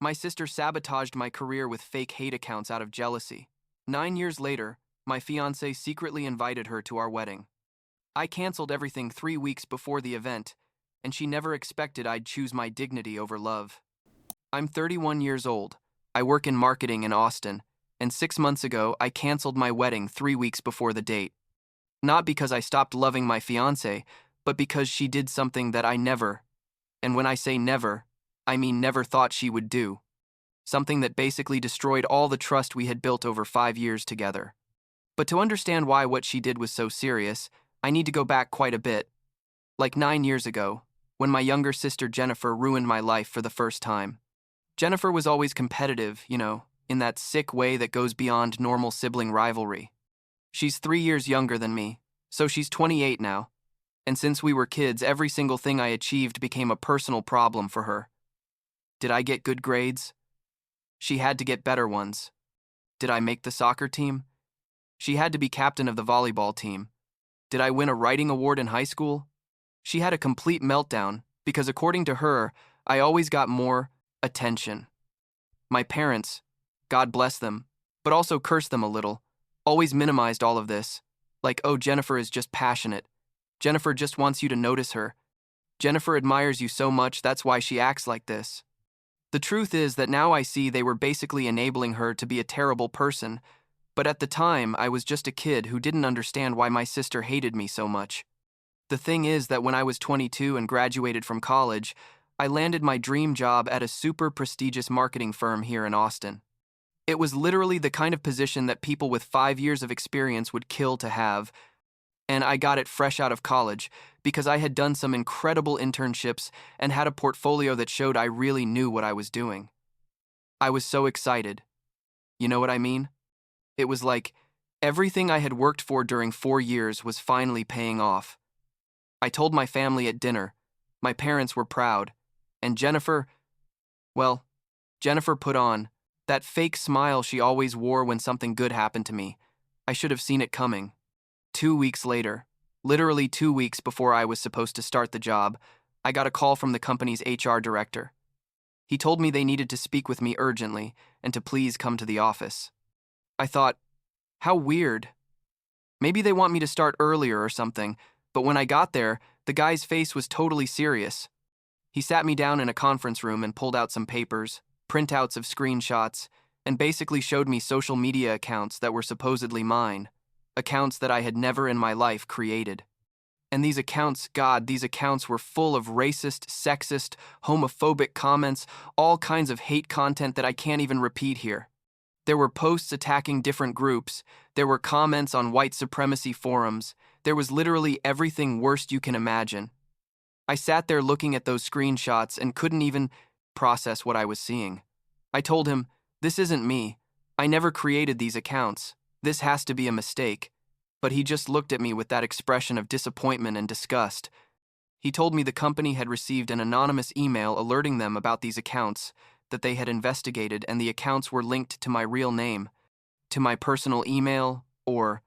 My sister sabotaged my career with fake hate accounts out of jealousy. 9 years later, my fiancé secretly invited her to our wedding. I canceled everything 3 weeks before the event, and she never expected I'd choose my dignity over love. I'm 31 years old. I work in marketing in Austin, and 6 months ago, I canceled my wedding 3 weeks before the date. Not because I stopped loving my fiancé, but because she did something that I never, and when I say never, I mean never thought she would do. Something that basically destroyed all the trust we had built over 5 years together. But to understand why what she did was so serious, I need to go back quite a bit. Like 9 years ago, when my younger sister Jennifer ruined my life for the first time. Jennifer was always competitive, in that sick way that goes beyond normal sibling rivalry. She's 3 years younger than me, so she's 28 now. And since we were kids, every single thing I achieved became a personal problem for her. Did I get good grades? She had to get better ones. Did I make the soccer team? She had to be captain of the volleyball team. Did I win a writing award in high school? She had a complete meltdown because, according to her, I always got more attention. My parents, God bless them, but also curse them a little, always minimized all of this. Like, oh, Jennifer is just passionate. Jennifer just wants you to notice her. Jennifer admires you so much, that's why she acts like this. The truth is that now I see they were basically enabling her to be a terrible person, but at the time I was just a kid who didn't understand why my sister hated me so much. The thing is that when I was 22 and graduated from college, I landed my dream job at a super prestigious marketing firm here in Austin. It was literally the kind of position that people with 5 years of experience would kill to have, and I got it fresh out of college because I had done some incredible internships and had a portfolio that showed I really knew what I was doing. I was so excited. You know what I mean? It was like everything I had worked for during 4 years was finally paying off. I told my family at dinner. My parents were proud. And Jennifer put on that fake smile she always wore when something good happened to me. I should have seen it coming. 2 weeks later, literally 2 weeks before I was supposed to start the job, I got a call from the company's HR director. He told me they needed to speak with me urgently and to please come to the office. I thought, how weird. Maybe they want me to start earlier or something, but when I got there, the guy's face was totally serious. He sat me down in a conference room and pulled out some papers, printouts of screenshots, and basically showed me social media accounts that were supposedly mine. Accounts that I had never in my life created. And these accounts were full of racist, sexist, homophobic comments, all kinds of hate content that I can't even repeat here. There were posts attacking different groups, there were comments on white supremacy forums, there was literally everything worst you can imagine. I sat there looking at those screenshots and couldn't even process what I was seeing. I told him, this isn't me. I never created these accounts. This has to be a mistake. But he just looked at me with that expression of disappointment and disgust. He told me the company had received an anonymous email alerting them about these accounts, that they had investigated, and the accounts were linked to my real name, to my personal email, or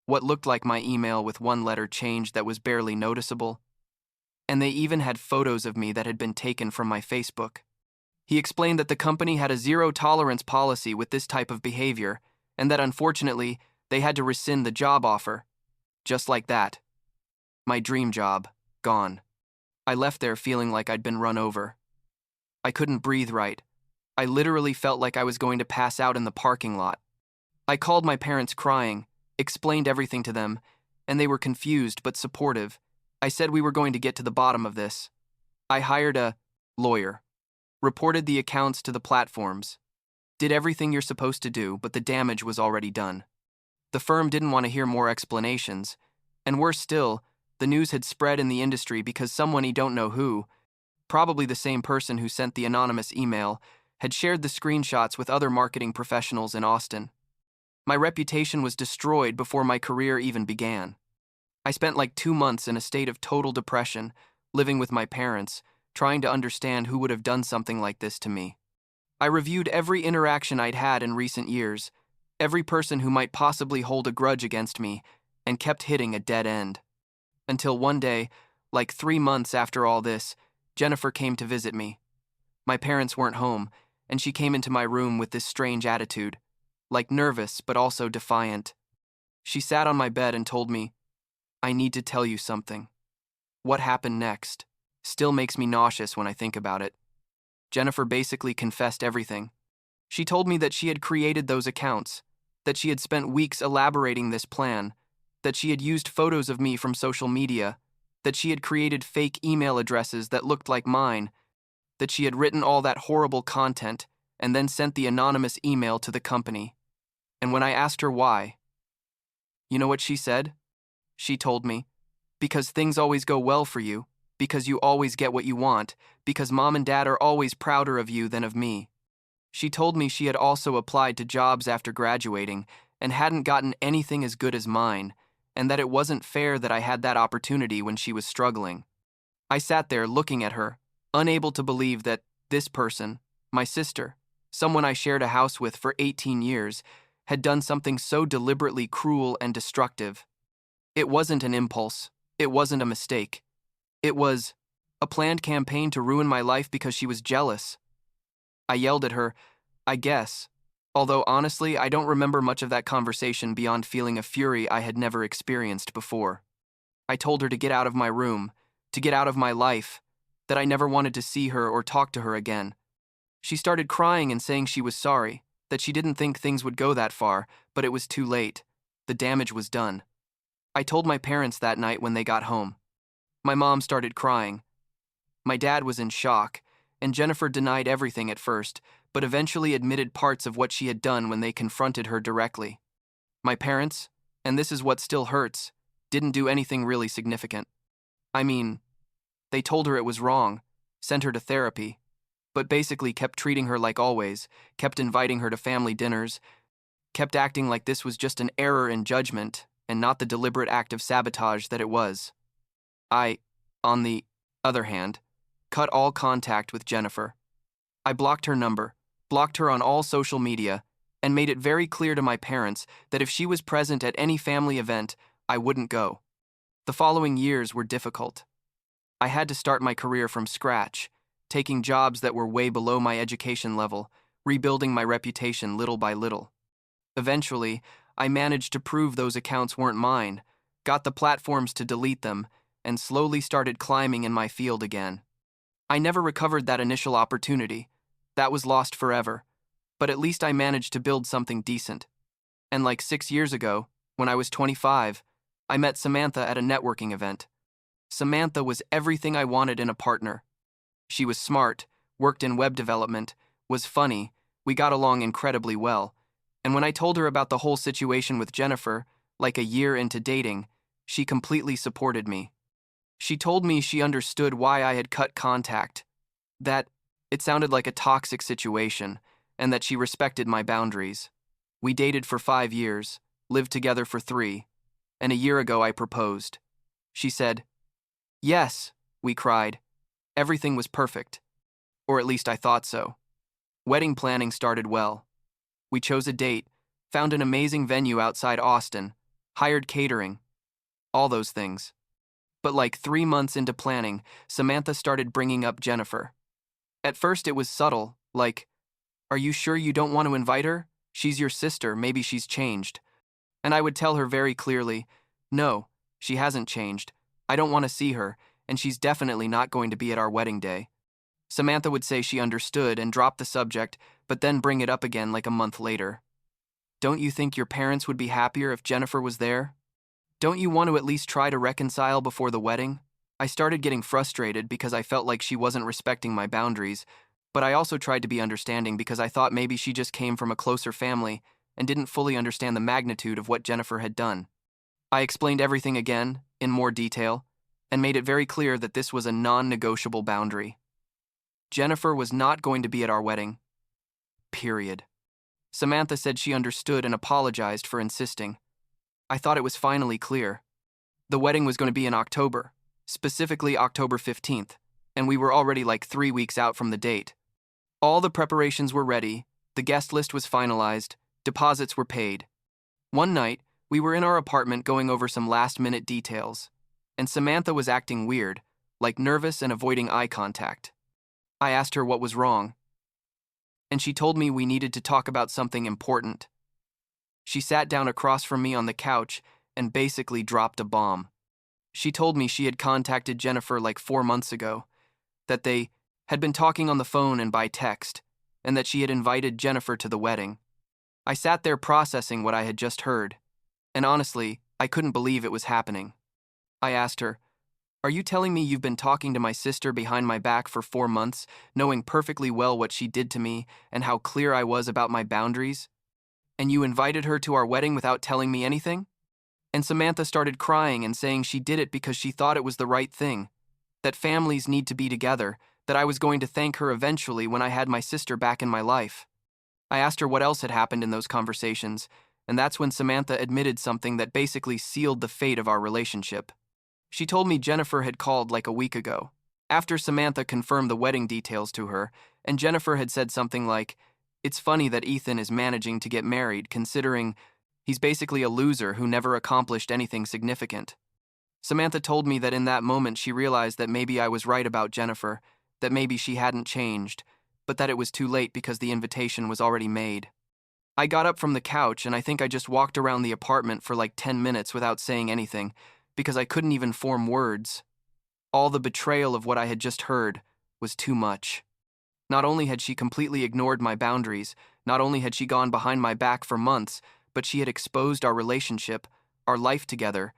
what looked like my email with one letter changed that was barely noticeable. And they even had photos of me that had been taken from my Facebook. He explained that the company had a zero-tolerance policy with this type of behavior, and that unfortunately, they had to rescind the job offer. Just like that. My dream job, gone. I left there feeling like I'd been run over. I couldn't breathe right. I literally felt like I was going to pass out in the parking lot. I called my parents crying, explained everything to them, and they were confused but supportive. I said we were going to get to the bottom of this. I hired a lawyer, reported the accounts to the platforms, did everything you're supposed to do, but the damage was already done. The firm didn't want to hear more explanations, and worse still, the news had spread in the industry because someone you don't know who, probably the same person who sent the anonymous email, had shared the screenshots with other marketing professionals in Austin. My reputation was destroyed before my career even began. I spent like 2 months in a state of total depression, living with my parents, trying to understand who would have done something like this to me. I reviewed every interaction I'd had in recent years, every person who might possibly hold a grudge against me, and kept hitting a dead end. Until one day, like 3 months after all this, Jennifer came to visit me. My parents weren't home, and she came into my room with this strange attitude, like nervous but also defiant. She sat on my bed and told me, "I need to tell you something." What happened next still makes me nauseous when I think about it. Jennifer basically confessed everything. She told me that she had created those accounts, that she had spent weeks elaborating this plan, that she had used photos of me from social media, that she had created fake email addresses that looked like mine, that she had written all that horrible content and then sent the anonymous email to the company. And when I asked her why, you know what she said? She told me, "Because things always go well for you, because you always get what you want, because mom and dad are always prouder of you than of me." She told me she had also applied to jobs after graduating and hadn't gotten anything as good as mine, and that it wasn't fair that I had that opportunity when she was struggling. I sat there looking at her, unable to believe that this person, my sister, someone I shared a house with for 18 years, had done something so deliberately cruel and destructive. It wasn't an impulse. It wasn't a mistake. It was a planned campaign to ruin my life because she was jealous. I yelled at her, I guess, although honestly I don't remember much of that conversation beyond feeling a fury I had never experienced before. I told her to get out of my room, to get out of my life, that I never wanted to see her or talk to her again. She started crying and saying she was sorry, that she didn't think things would go that far, but it was too late. The damage was done. I told my parents that night when they got home. My mom started crying. My dad was in shock, and Jennifer denied everything at first, but eventually admitted parts of what she had done when they confronted her directly. My parents, and this is what still hurts, didn't do anything really significant. I mean, they told her it was wrong, sent her to therapy, but basically kept treating her like always, kept inviting her to family dinners, kept acting like this was just an error in judgment and not the deliberate act of sabotage that it was. I, on the other hand, cut all contact with Jennifer. I blocked her number, blocked her on all social media, and made it very clear to my parents that if she was present at any family event, I wouldn't go. The following years were difficult. I had to start my career from scratch, taking jobs that were way below my education level, rebuilding my reputation little by little. Eventually, I managed to prove those accounts weren't mine, got the platforms to delete them, and slowly started climbing in my field again. I never recovered that initial opportunity. That was lost forever. But at least I managed to build something decent. And like 6 years ago, when I was 25, I met Samantha at a networking event. Samantha was everything I wanted in a partner. She was smart, worked in web development, was funny, we got along incredibly well. And when I told her about the whole situation with Jennifer, like a year into dating, she completely supported me. She told me she understood why I had cut contact, that it sounded like a toxic situation, and that she respected my boundaries. We dated for 5 years, lived together for 3, and a year ago I proposed. She said, "Yes," we cried. Everything was perfect. Or at least I thought so. Wedding planning started well. We chose a date, found an amazing venue outside Austin, hired catering, all those things. But like 3 months into planning, Samantha started bringing up Jennifer. At first it was subtle, like, "Are you sure you don't want to invite her? She's your sister, maybe she's changed." And I would tell her very clearly, "No, she hasn't changed. I don't want to see her, and she's definitely not going to be at our wedding day." Samantha would say she understood and drop the subject, but then bring it up again like a month later. "Don't you think your parents would be happier if Jennifer was there? Don't you want to at least try to reconcile before the wedding?" I started getting frustrated because I felt like she wasn't respecting my boundaries, but I also tried to be understanding because I thought maybe she just came from a closer family and didn't fully understand the magnitude of what Jennifer had done. I explained everything again, in more detail, and made it very clear that this was a non-negotiable boundary. Jennifer was not going to be at our wedding. Period. Samantha said she understood and apologized for insisting. I thought it was finally clear. The wedding was going to be in October, specifically October 15th, and we were already like 3 weeks out from the date. All the preparations were ready, the guest list was finalized, deposits were paid. One night, we were in our apartment going over some last-minute details, and Samantha was acting weird, like nervous and avoiding eye contact. I asked her what was wrong, and and she told me we needed to talk about something important. She sat down across from me on the couch and basically dropped a bomb. She told me she had contacted Jennifer like 4 months ago, that they had been talking on the phone and by text, and that she had invited Jennifer to the wedding. I sat there processing what I had just heard, and honestly, I couldn't believe it was happening. I asked her, "Are you telling me you've been talking to my sister behind my back for 4 months, knowing perfectly well what she did to me and how clear I was about my boundaries? And you invited her to our wedding without telling me anything?" And Samantha started crying and saying she did it because she thought it was the right thing, that families need to be together, that I was going to thank her eventually when I had my sister back in my life. I asked her what else had happened in those conversations, and that's when Samantha admitted something that basically sealed the fate of our relationship. She told me Jennifer had called like a week ago, after Samantha confirmed the wedding details to her, and Jennifer had said something like, "It's funny that Ethan is managing to get married, considering he's basically a loser who never accomplished anything significant." Samantha told me that in that moment she realized that maybe I was right about Jennifer, that maybe she hadn't changed, but that it was too late because the invitation was already made. I got up from the couch and I think I just walked around the apartment for like 10 minutes without saying anything, because I couldn't even form words. All the betrayal of what I had just heard was too much. Not only had she completely ignored my boundaries, not only had she gone behind my back for months, but she had exposed our relationship, our life together,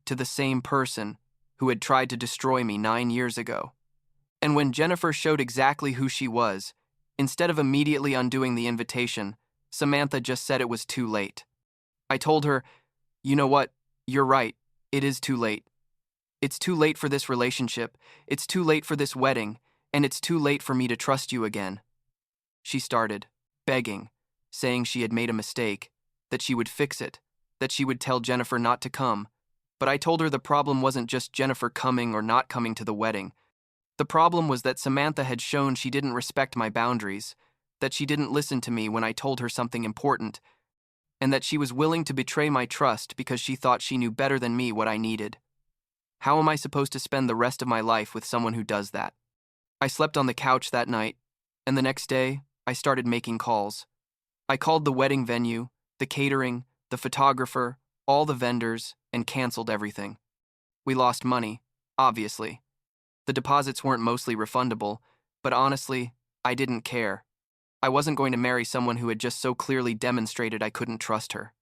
to the same person who had tried to destroy me 9 years ago. And when Jennifer showed exactly who she was, instead of immediately undoing the invitation, Samantha just said it was too late. I told her, "You know what? You're right. It is too late. It's too late for this relationship, it's too late for this wedding, and it's too late for me to trust you again." She started, begging, saying she had made a mistake, that she would fix it, that she would tell Jennifer not to come. But I told her the problem wasn't just Jennifer coming or not coming to the wedding. The problem was that Samantha had shown she didn't respect my boundaries, that she didn't listen to me when I told her something important, and that she was willing to betray my trust because she thought she knew better than me what I needed. How am I supposed to spend the rest of my life with someone who does that? I slept on the couch that night, and the next day, I started making calls. I called the wedding venue, the catering, the photographer, all the vendors, and canceled everything. We lost money, obviously. The deposits weren't mostly refundable, but honestly, I didn't care. I wasn't going to marry someone who had just so clearly demonstrated I couldn't trust her.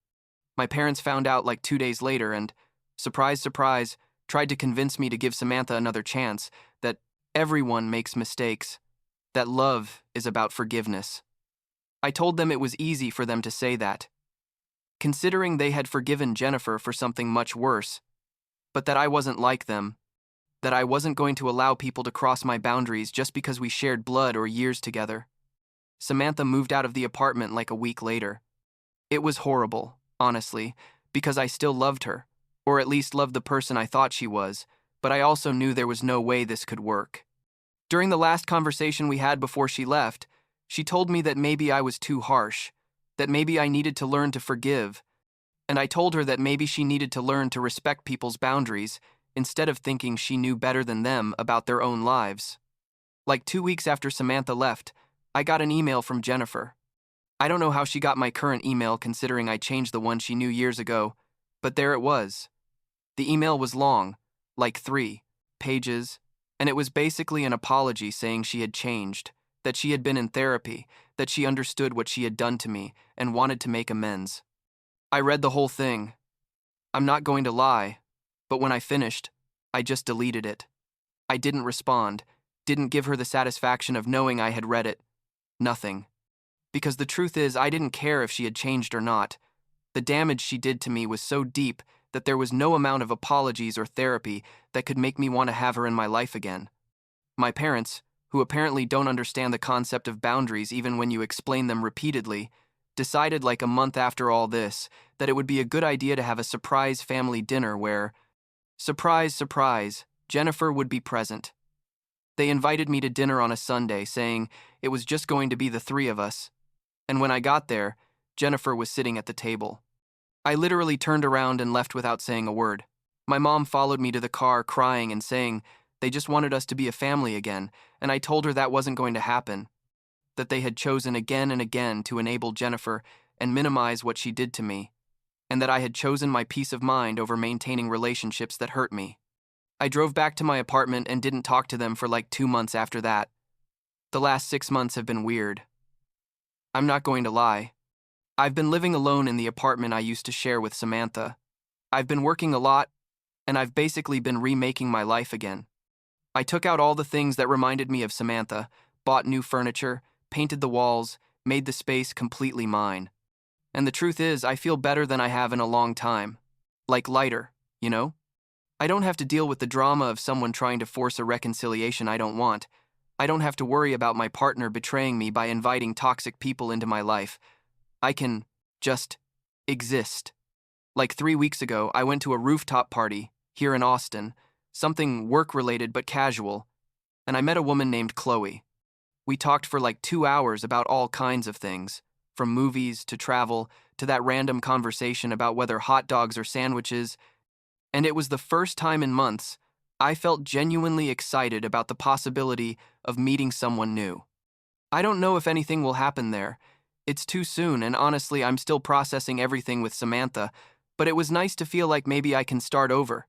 My parents found out like 2 days later and, surprise, surprise, tried to convince me to give Samantha another chance, that everyone makes mistakes, that love is about forgiveness. I told them it was easy for them to say that, considering they had forgiven Jennifer for something much worse, but that I wasn't like them, that I wasn't going to allow people to cross my boundaries just because we shared blood or years together. Samantha moved out of the apartment like a week later. It was horrible, honestly, because I still loved her, or at least loved the person I thought she was, but I also knew there was no way this could work. During the last conversation we had before she left, she told me that maybe I was too harsh, that maybe I needed to learn to forgive, and I told her that maybe she needed to learn to respect people's boundaries instead of thinking she knew better than them about their own lives. Like 2 weeks after Samantha left, I got an email from Jennifer. I don't know how she got my current email considering I changed the one she knew years ago, but there it was. The email was long, like 3 pages, and it was basically an apology saying she had changed, that she had been in therapy, that she understood what she had done to me and wanted to make amends. I read the whole thing. I'm not going to lie, but when I finished, I just deleted it. I didn't respond, didn't give her the satisfaction of knowing I had read it. Nothing. Because the truth is, I didn't care if she had changed or not. The damage she did to me was so deep that there was no amount of apologies or therapy that could make me want to have her in my life again. My parents, who apparently don't understand the concept of boundaries even when you explain them repeatedly, decided like a month after all this that it would be a good idea to have a surprise family dinner where, surprise, surprise, Jennifer would be present. They invited me to dinner on a Sunday, saying it was just going to be the 3 of us. And when I got there, Jennifer was sitting at the table. I literally turned around and left without saying a word. My mom followed me to the car crying and saying they just wanted us to be a family again, and I told her that wasn't going to happen. that they had chosen again and again to enable Jennifer and minimize what she did to me, and that I had chosen my peace of mind over maintaining relationships that hurt me. I drove back to my apartment and didn't talk to them for like 2 months after that. The last 6 months have been weird. I'm not going to lie. I've been living alone in the apartment I used to share with Samantha. I've been working a lot, and I've basically been remaking my life again. I took out all the things that reminded me of Samantha, bought new furniture, painted the walls, made the space completely mine. And the truth is, I feel better than I have in a long time. Like lighter, you know? I don't have to deal with the drama of someone trying to force a reconciliation I don't want. I don't have to worry about my partner betraying me by inviting toxic people into my life. I can just exist. Like 3 weeks ago, I went to a rooftop party here in Austin, something work-related but casual, and I met a woman named Chloe. We talked for like 2 hours about all kinds of things, from movies to travel to that random conversation about whether hot dogs or sandwiches, and it was the first time in months I felt genuinely excited about the possibility of meeting someone new. I don't know if anything will happen there. It's too soon, and honestly, I'm still processing everything with Samantha, but it was nice to feel like maybe I can start over.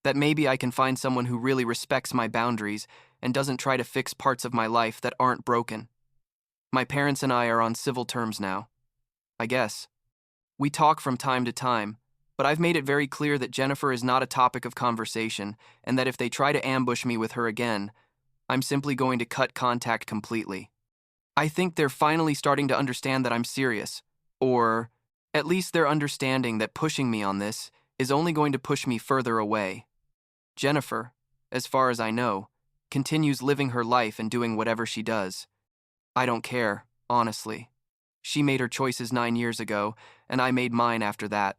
That maybe I can find someone who really respects my boundaries and doesn't try to fix parts of my life that aren't broken. My parents and I are on civil terms now, I guess. We talk from time to time, but I've made it very clear that Jennifer is not a topic of conversation, and that if they try to ambush me with her again, I'm simply going to cut contact completely. I think they're finally starting to understand that I'm serious, or at least they're understanding that pushing me on this is only going to push me further away. Jennifer, as far as I know, continues living her life and doing whatever she does. I don't care, honestly. She made her choices 9 years ago, and I made mine after that.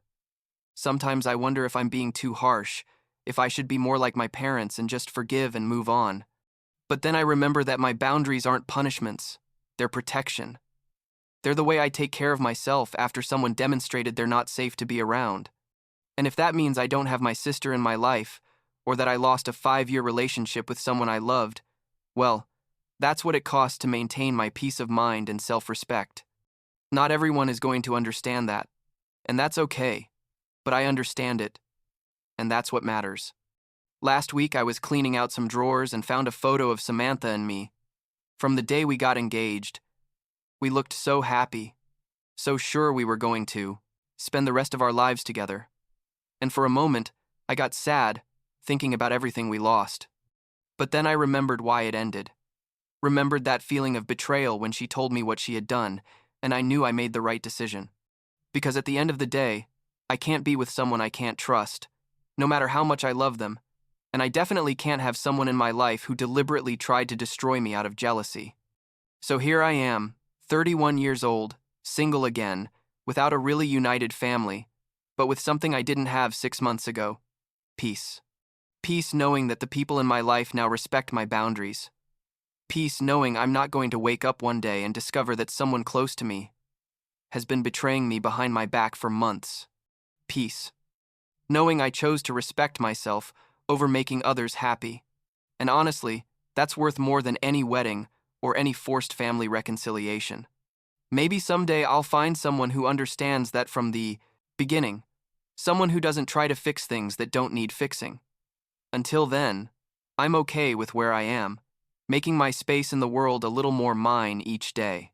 Sometimes I wonder if I'm being too harsh, if I should be more like my parents and just forgive and move on. But then I remember that my boundaries aren't punishments, they're protection. They're the way I take care of myself after someone demonstrated they're not safe to be around. And if that means I don't have my sister in my life, or that I lost a 5-year relationship with someone I loved, well, that's what it costs to maintain my peace of mind and self-respect. Not everyone is going to understand that, and that's okay. But I understand it, and that's what matters. Last week I was cleaning out some drawers and found a photo of Samantha and me. From the day we got engaged, we looked so happy, so sure we were going to spend the rest of our lives together. And for a moment, I got sad, thinking about everything we lost. But then I remembered why it ended. Remembered that feeling of betrayal when she told me what she had done, and I knew I made the right decision. Because at the end of the day, I can't be with someone I can't trust, no matter how much I love them, and I definitely can't have someone in my life who deliberately tried to destroy me out of jealousy. So here I am, 31 years old, single again, without a really united family, but with something I didn't have 6 months ago: peace. Peace knowing that the people in my life now respect my boundaries. Peace knowing I'm not going to wake up one day and discover that someone close to me has been betraying me behind my back for months. Peace. Knowing I chose to respect myself over making others happy. And honestly, that's worth more than any wedding or any forced family reconciliation. Maybe someday I'll find someone who understands that from the beginning. Someone who doesn't try to fix things that don't need fixing. Until then, I'm okay with where I am, making my space in the world a little more mine each day.